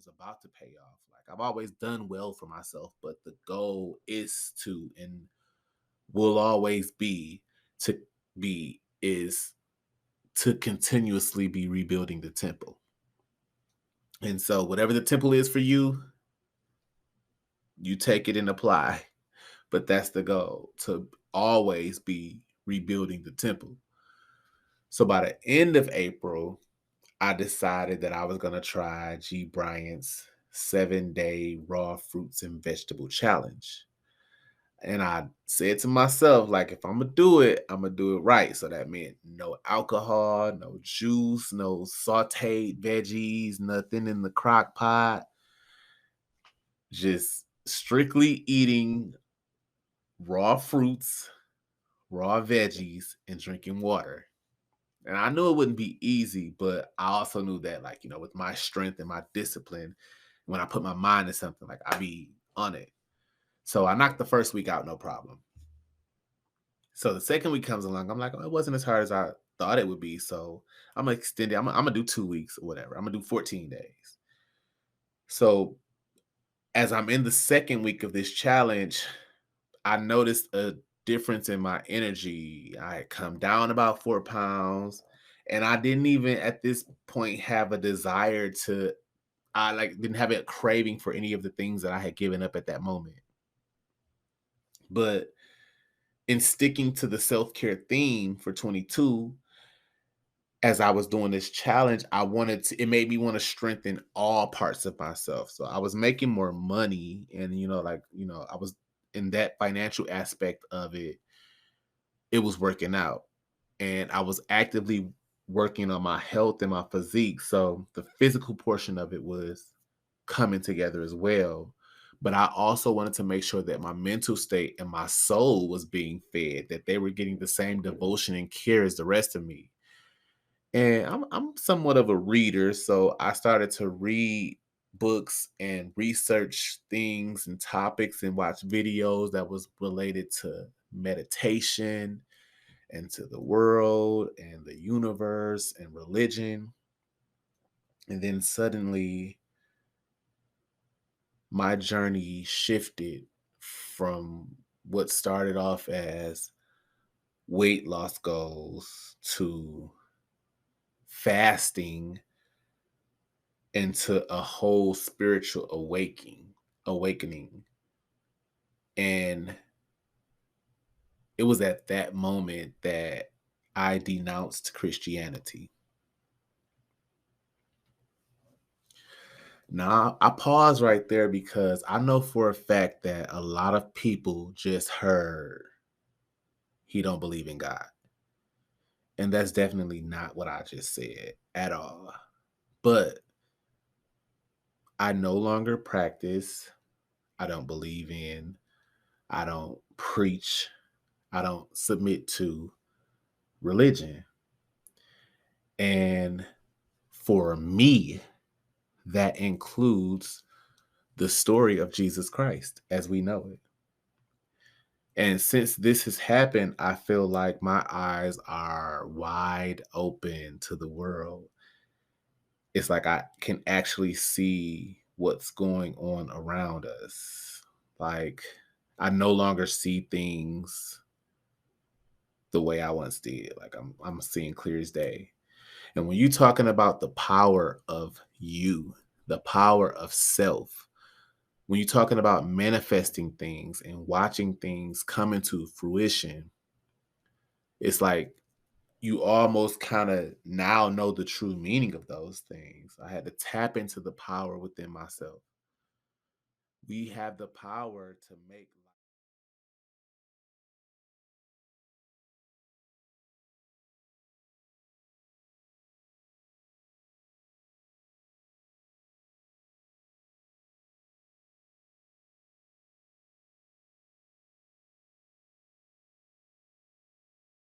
was about to pay off. Like I've always done well for myself, but the goal is to and will always be to be is to continuously be rebuilding the temple. And so whatever the temple is for you, you take it and apply. But that's the goal, to always be rebuilding the temple. So by the end of April, I decided that I was going to try G. Bryant's 7-day raw fruits and vegetable challenge. And I said to myself, like, if I'm going to do it, I'm going to do it right. So that meant no alcohol, no juice, no sauteed veggies, nothing in the crock pot. Just strictly eating raw fruits, raw veggies, and drinking water. And I knew it wouldn't be easy, but I also knew that, like, with my strength and my discipline, when I put my mind to something, like, I be on it. So I knocked the first week out, no problem. So the second week comes along, I'm like, oh, it wasn't as hard as I thought it would be. So I'm gonna extend it. I'm gonna do 2 weeks or whatever. I'm gonna do 14 days. So as I'm in the second week of this challenge, I noticed a difference in my energy. I had come down about 4 pounds, and I didn't even at this point have a desire to, I like didn't have a craving for any of the things that I had given up at that moment. But in sticking to the self-care theme for 22, as I was doing this challenge, it made me want to strengthen all parts of myself. So I was making more money and, I was in that financial aspect of it, it was working out. And I was actively working on my health and my physique. So the physical portion of it was coming together as well. But I also wanted to make sure that my mental state and my soul was being fed, that they were getting the same devotion and care as the rest of me. And I'm somewhat of a reader, so I started to read books and research things and topics and watch videos that was related to meditation and to the world and the universe and religion. And then suddenly my journey shifted from what started off as weight loss goals to fasting into a whole spiritual awakening. And it was at that moment that I denounced Christianity. Now, I pause right there because I know for a fact that a lot of people just heard he don't believe in God. And that's definitely not what I just said at all. But I no longer practice. I don't believe in. I don't preach. I don't submit to religion. And for me, that includes the story of Jesus Christ as we know it. And since this has happened, I feel like my eyes are wide open to the world. It's like I can actually see what's going on around us. Like I no longer see things the way I once did. Like I'm seeing clear as day. And when you're talking about the power of you, the power of self, when you're talking about manifesting things and watching things come into fruition, it's like you almost kind of now know the true meaning of those things. I had to tap into the power within myself. We have the power to make